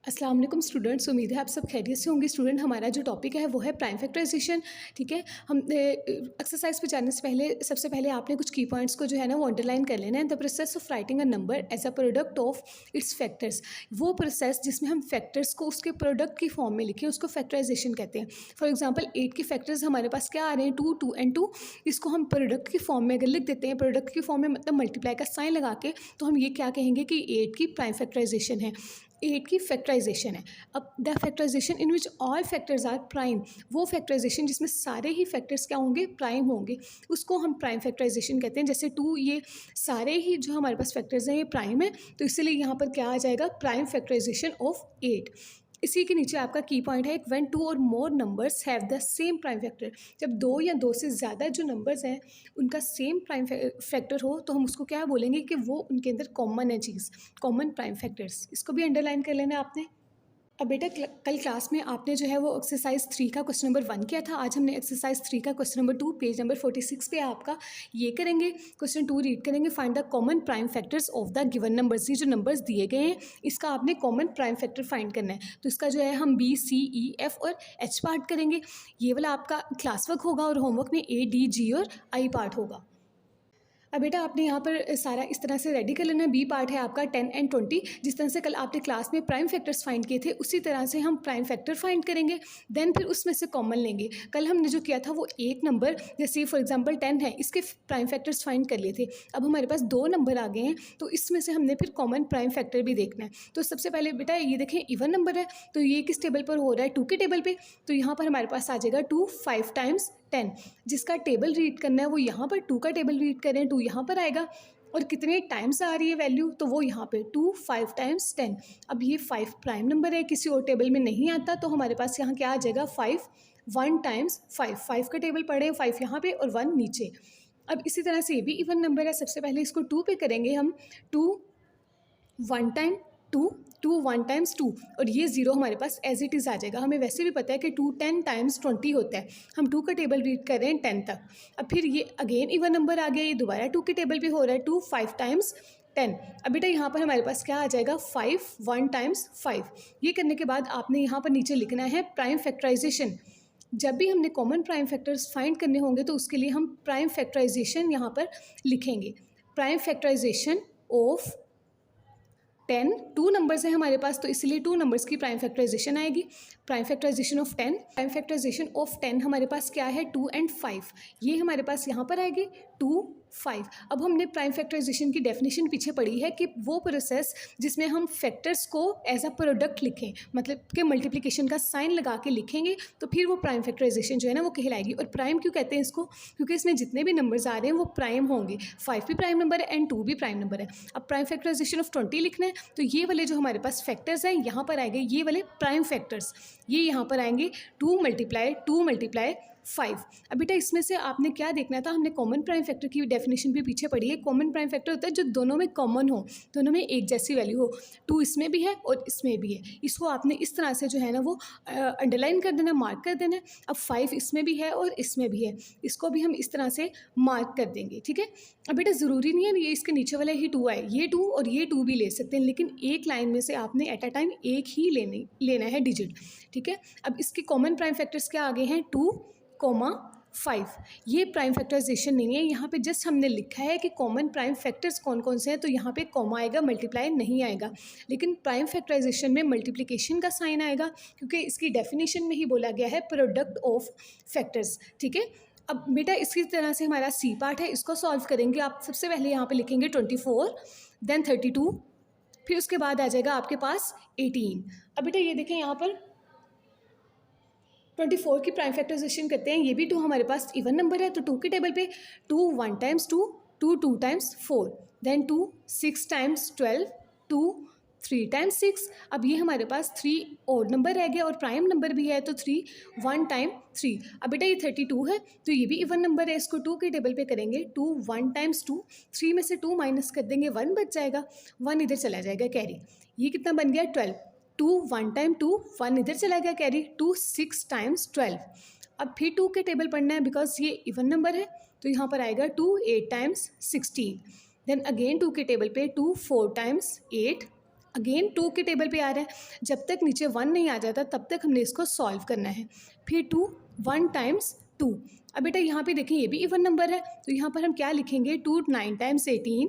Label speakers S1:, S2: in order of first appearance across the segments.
S1: अस्सलाम वालेकुम स्टूडेंट्स, उम्मीद है आप सब खैरियत से होंगे। स्टूडेंट, हमारा जो टॉपिक है वो है प्राइम फैक्टराइजेशन। ठीक है, हम एक्सरसाइज पे जाने से पहले सबसे पहले आपने कुछ की पॉइंट्स को जो है ना वो अंडरलाइन कर लेना है। The process of writing a number as a product of its factors, वो प्रोसेस जिसमें हम फैक्टर्स को उसके प्रोडक्ट की फॉर्म में लिखें उसको फैक्टराइजेशन कहते हैं। फॉर एग्जाम्पल 8 के फैक्टर्स हमारे पास क्या आ रहे हैं, 2, 2 एंड 2। इसको हम प्रोडक्ट की फॉर्म में अगर लिख देते हैं, प्रोडक्ट की फॉर्म में मतलब मल्टीप्लाई का साइन लगा के, तो हम ये क्या कहेंगे कि 8 की प्राइम फैक्टराइजेशन है, 8 की फैक्टराइजेशन है। अब the factorisation in which all factors are prime, वो फैक्टराइजेशन जिसमें सारे ही फैक्टर्स क्या होंगे, प्राइम होंगे, उसको हम प्राइम फैक्टराइजेशन कहते हैं। जैसे 2, ये सारे ही जो हमारे पास फैक्टर्स हैं ये प्राइम है, तो इसलिए यहाँ पर क्या आ जाएगा, प्राइम फैक्टराइजेशन ऑफ 8। इसी के नीचे आपका की पॉइंट है, व्हेन 2 और मोर numbers have the same prime factor, जब 2 या 2 से ज़्यादा जो नंबर्स हैं उनका सेम प्राइम फैक्टर हो तो हम उसको क्या बोलेंगे कि वो उनके अंदर कॉमन है चीज़, कॉमन प्राइम फैक्टर्स। इसको भी अंडरलाइन कर लेना आपने। अब बेटा कल क्लास में आपने जो है वो एक्सरसाइज 3 का क्वेश्चन नंबर 1 किया था। आज हमने एक्सरसाइज 3 का क्वेश्चन नंबर 2 पेज नंबर 46 पे आपका ये करेंगे। क्वेश्चन 2 रीड करेंगे, find the common prime factors of the given numbers. ये जो नंबर्स दिए गए हैं इसका आपने कॉमन प्राइम फैक्टर फाइंड करना है। तो इसका जो है हम बी, सी, ई, एफ और एच पार्ट करेंगे। ये वाला आपका क्लास वर्क होगा और होमवर्क में ए, डी, जी और आई पार्ट होगा। अब बेटा आपने यहाँ पर सारा इस तरह से रेडी कर लेना है। बी पार्ट है आपका 10 एंड 20। जिस तरह से कल आपने क्लास में प्राइम फैक्टर्स फाइंड किए थे उसी तरह से हम प्राइम फैक्टर फाइंड करेंगे, देन फिर उसमें से कॉमन लेंगे। कल हमने जो किया था वो एक नंबर, जैसे फॉर एग्जांपल 10 है, इसके प्राइम फैक्टर्स फाइंड कर लिए थे। अब हमारे पास 2 नंबर आ गए हैं तो इसमें से हमने फिर कॉमन प्राइम फैक्टर भी देखना है। तो सबसे पहले बेटा ये देखें, इवन नंबर है तो ये किस टेबल पर हो रहा है, 2 के टेबल पर। तो यहाँ पर हमारे पास आ जाएगा 2 5 टाइम्स 10। जिसका टेबल रीड करना है वो यहाँ पर 2 का टेबल रीड करें, 2 यहाँ पर आएगा। और कितने टाइम्स आ रही है वैल्यू, तो वो यहाँ पे 2 5 टाइम्स 10। अब ये 5 प्राइम नंबर है, किसी और टेबल में नहीं आता, तो हमारे पास यहाँ क्या आ जाएगा 5 1 टाइम्स 5। 5 का टेबल पढ़े, 5 यहाँ पे और 1 नीचे। अब इसी तरह से ये भी इवन नंबर है, सबसे पहले इसको 2 पे करेंगे हम। 2 1 टाइम 2, 2 1 टाइम्स 2 और ये 0 हमारे पास एज इट इज़ आ जाएगा। हमें वैसे भी पता है कि 2 10 टाइम्स 20 होता है। हम 2 का टेबल रीड कर रहे हैं 10 तक। अब फिर ये अगेन इवन नंबर आ गया, ये दोबारा 2 के टेबल पे हो रहा है, 2 5 टाइम्स 10। अब बेटा यहाँ पर हमारे पास क्या आ जाएगा 5 1 टाइम्स 5। ये करने के बाद आपने यहाँ पर नीचे लिखना है प्राइम फैक्टराइजेशन। जब भी हमने कॉमन प्राइम फैक्टर्स फाइंड करने होंगे तो उसके लिए हम प्राइम फैक्टराइजेशन यहाँ पर लिखेंगे। प्राइम फैक्टराइजेशन ऑफ 10, 2 नंबर्स हैं हमारे पास तो इसलिए 2 नंबर्स की प्राइम फैक्टराइजेशन आएगी। Prime factorisation of 10, prime factorisation of 10 हमारे पास क्या है 2 एंड 5। ये हमारे पास यहाँ पर आएगी 2 5। अब हमने प्राइम फैक्टराइजेशन की डेफिनेशन पीछे पढ़ी है कि वो प्रोसेस जिसमें हम फैक्टर्स को एज अ प्रोडक्ट लिखें, मतलब कि मल्टीप्लिकेशन का साइन लगा के लिखेंगे, तो फिर वो प्राइम फैक्टराइजेशन जो है ना वो कहलाएगी। और प्राइम क्यों कहते हैं इसको, क्योंकि इसमें जितने भी नंबर्स आ रहे हैं वो प्राइम होंगे। 5 भी प्राइम नंबर है एंड 2 भी प्राइम नंबर है। अब प्राइम फैक्टराइजेशन ऑफ 20 लिखना है तो ये वाले जो हमारे पास फैक्टर्स हैं यहाँ पर आएंगे, ये वाले प्राइम फैक्टर्स, ये यहाँ पर आएंगे 2 मल्टीप्लाई 5। अब बेटा इसमें से आपने क्या देखना था, हमने कॉमन प्राइम फैक्टर की डेफिनेशन भी पीछे पढ़ी है। कॉमन प्राइम फैक्टर होता है जो दोनों में कॉमन हो, दोनों में एक जैसी वैल्यू हो। 2 इसमें भी है और इसमें भी है, इसको आपने इस तरह से जो है ना वो अंडरलाइन कर देना, मार्क कर देना। अब 5 इसमें भी है और इसमें भी है, इसको भी हम इस तरह से मार्क कर देंगे। ठीक है, अब बेटा ज़रूरी नहीं है ये इसके नीचे वाला ही 2 आए, ये 2 और ये 2 भी ले सकते हैं, लेकिन एक लाइन में से आपने एट अ टाइम एक ही लेना है डिजिट। ठीक है, अब इसके कॉमन प्राइम फैक्टर्स क्या आगे हैं 2, 5। ये प्राइम फैक्टराइजेशन नहीं है, यहाँ पे जस्ट हमने लिखा है कि कॉमन प्राइम फैक्टर्स कौन कौन से हैं, तो यहाँ पे कॉमा आएगा, मल्टीप्लाई नहीं आएगा। लेकिन प्राइम फैक्टराइजेशन में मल्टीप्लिकेशन का साइन आएगा, क्योंकि इसकी डेफिनेशन में ही बोला गया है प्रोडक्ट ऑफ फैक्टर्स। ठीक है, अब बेटा इसी तरह से हमारा सी पार्ट है, इसको सॉल्व करेंगे। आप सबसे पहले यहाँ पे लिखेंगे 24, देन 32, फिर उसके बाद आ जाएगा आपके पास 18। अब बेटा ये देखें यहाँ पर 24 की प्राइम फैक्टराइजेशन करते हैं, ये भी 2 हमारे पास इवन नंबर है तो 2 के टेबल पे 2 1 times 2, 2 2 times 4, then 2 6 times 12, 2 3 times 6। अब ये हमारे पास 3 और नंबर रह गया और प्राइम नंबर भी है तो 3 1 टाइम 3। अब बेटा ये 32 है तो ये भी इवन नंबर है, इसको 2 के टेबल पे करेंगे। 2 1 टाइम्स 2, 3 में से 2 माइनस कर देंगे, 1 बच जाएगा, 1 इधर चला जाएगा कैरी। ये कितना बन गया 12। 2 1 टाइम 2, 1 इधर चला गया कैरी, 2 6 टाइम्स 12। अब फिर 2 के टेबल पढ़ना है बिकॉज ये इवन नंबर है तो यहाँ पर आएगा 2 8 टाइम्स 16। देन अगेन 2 के टेबल पे 2 4 टाइम्स 8, अगेन 2 के टेबल पे आ रहा है, जब तक नीचे 1 नहीं आ जाता तब तक हमने इसको सॉल्व करना है। फिर 2 1 टाइम्स 2। अब बेटा यहाँ पे देखें ये भी इवन नंबर है, तो यहाँ पर हम क्या लिखेंगे 2 9 टाइम्स 18।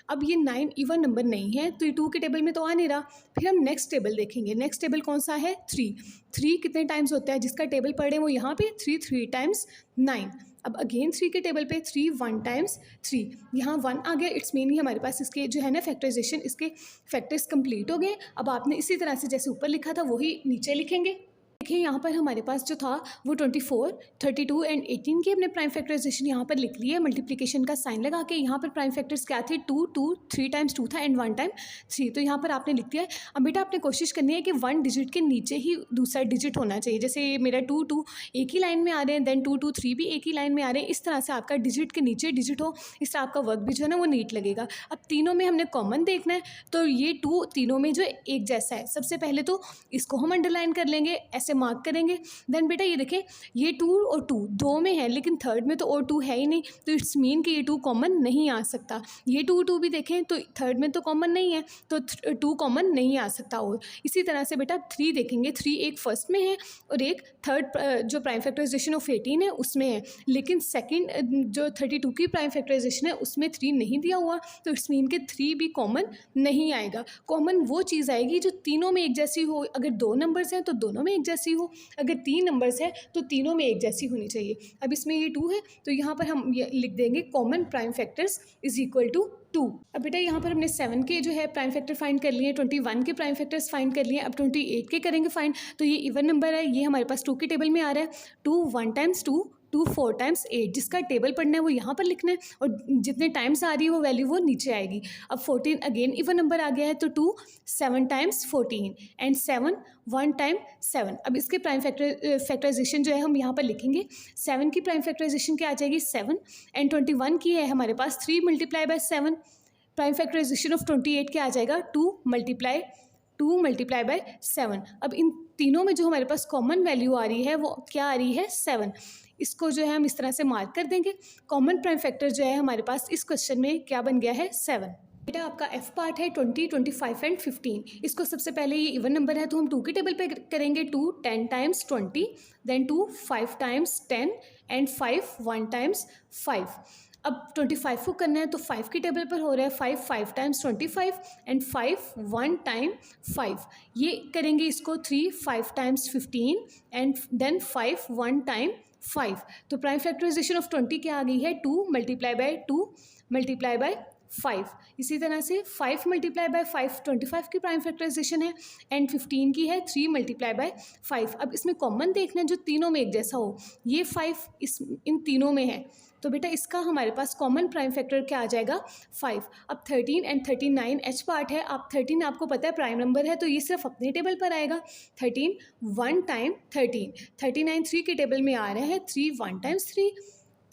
S1: अब ये 9 इवन नंबर नहीं है तो ये 2 के टेबल में तो आ नहीं रहा। फिर हम नेक्स्ट टेबल देखेंगे, नेक्स्ट टेबल कौन सा है 3। 3 कितने टाइम्स होता है, जिसका टेबल पढ़े वो यहाँ पे 3 टाइम्स 9। अब अगेन 3 के टेबल पे 3 1 टाइम्स 3, यहाँ 1 आ गया, इट्स मीन हमारे पास इसके जो है ना फैक्टराइजेशन, इसके फैक्टर्स कंप्लीट हो गए। अब आपने इसी तरह से जैसे ऊपर लिखा था वही नीचे लिखेंगे। देखिए यहाँ पर हमारे पास जो था वो 24 32 एंड 18 की हमने प्राइम फैक्टराइजेशन यहाँ पर लिख ली है मल्टीप्लिकेशन का साइन लगा के। यहाँ पर प्राइम फैक्टर्स क्या थे 2 2 3 टाइम्स 2 था एंड 1 टाइम 3, तो यहाँ पर आपने लिख दिया है। अब बेटा आपने कोशिश करनी है कि 1 डिजिट के नीचे ही दूसरा डिजिट होना चाहिए, जैसे मेरा 2 2 एक ही लाइन में आ रहे हैं, देन 2 2 3 भी एक ही लाइन में आ रहे हैं, इस तरह से आपका डिजिट के नीचे डिजिट हो, इस तरह आपका वर्क भी जो है ना वो नीट लगेगा। अब तीनों में हमने कॉमन देखना है, तो ये 2 तीनों में जो एक जैसा है, सबसे पहले तो इसको हम अंडरलाइन कर लेंगे, ऐसे मार्क करेंगे। देन बेटा ये देखें ये 2 और 2 दो में है, लेकिन थर्ड में तो और 2 है ही नहीं, तो इट्स मीन कि ये 2 कॉमन नहीं आ सकता। ये 2 2 भी देखें तो थर्ड में तो कॉमन नहीं है, तो 2 कॉमन नहीं आ सकता। और इसी तरह से बेटा 3 देखेंगे, 3 एक फर्स्ट में है और एक थर्ड जो प्राइम फैक्टराइजेशन ऑफ 18 है उसमें है, लेकिन सेकेंड जो 32 की प्राइम फैक्टराइजेशन है उसमें 3 नहीं दिया हुआ, तो इट्स मीन कि 3 भी कॉमन नहीं आएगा। कॉमन वो चीज़ आएगी जो तीनों में एक जैसी हो, अगर 2 नंबर्स हैं तो दोनों में एक जैसी हो, अगर 3 नंबर्स है तो तीनों में एक जैसी होनी चाहिए। अब इसमें ये 2 है तो यहाँ पर हम ये लिख देंगे common prime factors is equal to 2। अब बेटा यहाँ पर हमने 7 के जो है प्राइम फैक्टर फाइंड कर लिए, 21 के प्राइम फैक्टर्स फाइंड कर लिए, अब 28 के करेंगे फाइंड। तो ये इवन नंबर है, ये हमारे पास 2 के टेबल में आ रहा है। 2 1 टाइम्स 2 2 4 टाइम्स 8, जिसका टेबल पढ़ना है वो यहाँ पर लिखना है और जितने टाइम्स आ रही है वो वैल्यू वो नीचे आएगी। अब 14 अगेन इवन नंबर आ गया है, तो 2 7 टाइम्स 14 एंड 7 1 टाइम 7। अब इसके प्राइम फैक्टराइजेशन जो है हम यहाँ पर लिखेंगे। 7 की प्राइम फैक्टराइजेशन क्या आ जाएगी 7 एंड 21 की है हमारे पास 3 multiply by 7। Prime factorisation of 28 क्या आ जाएगा 2 मल्टीप्लाई बाय 7। अब इन तीनों में जो हमारे पास कॉमन वैल्यू आ रही है वो क्या आ रही है 7। इसको जो है हम इस तरह से मार्क कर देंगे। कॉमन प्राइम फैक्टर जो है हमारे पास इस क्वेश्चन में क्या बन गया है 7। बेटा आपका एफ पार्ट है 20 25 एंड 15। इसको सबसे पहले ये इवन नंबर है तो हम 2 के टेबल पे करेंगे। 2 10 times 20, then 2 5 times 10 and 5 1 times 5। अब 25 को करना है तो 5 की टेबल पर हो रहा है 5 5 टाइम्स 25 एंड 5 1 टाइम 5। ये करेंगे इसको 3 5 टाइम्स 15 एंड देन 5 1 टाइम 5। तो प्राइम फैक्टराइजेशन ऑफ 20 क्या आ गई है 2 मल्टीप्लाई बाय 5। इसी तरह से 5 मल्टीप्लाई बाय 5 25 की प्राइम फैक्टराइजेशन है एंड 15 की है 3 मल्टीप्लाई बाय 5। अब इसमें कॉमन देखना है जो तीनों में एक जैसा हो, ये 5 इन तीनों में है, तो बेटा इसका हमारे पास कॉमन प्राइम फैक्टर क्या आ जाएगा 5। अब 13 एंड 39 एच पार्ट है। आप 13 आपको पता है प्राइम नंबर है तो ये सिर्फ अपने टेबल पर आएगा। 13 1 टाइम 13, 39 3 के टेबल में आ रहा है। 3 1 टाइम्स 3,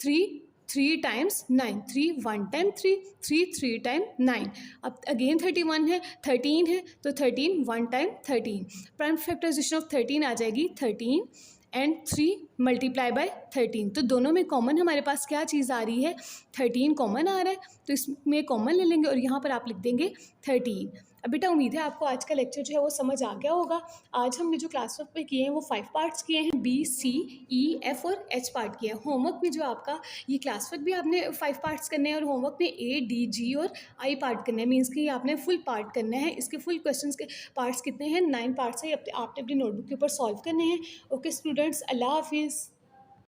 S1: 3 3 टाइम्स 9, 3 1 टाइम 3, 3 3 टाइम 9। अब अगेन 31 है, 13 है तो 13 1 टाइम 13। प्राइम फैक्टराइजेशन ऑफ 13 आ जाएगी 13 एंड 3 मल्टीप्लाई बाय 13। तो दोनों में कॉमन हमारे पास क्या चीज़ आ रही है 13 कॉमन आ रहा है, तो इसमें कॉमन ले लेंगे और यहाँ पर आप लिख देंगे 13। अब बेटा उम्मीद है आपको आज का लेक्चर जो है वो समझ आ गया होगा। आज हमने जो क्लास वर्क पे किए हैं वो 5 पार्ट्स किए हैं, B C E F और H पार्ट किया है। होमवर्क में जो आपका ये क्लास वर्क भी आपने 5 पार्ट्स करने हैं और होमवर्क में A D G और I पार्ट करना है, मीन्स कि आपने फुल पार्ट करना है। इसके फुल क्वेश्चन के पार्ट्स कितने हैं 9 पार्ट्स है, आपने अपनी नोटबुक के ऊपर सॉल्व करने हैं। ओके स्टूडेंट्स, अल्लाह हाफिज़।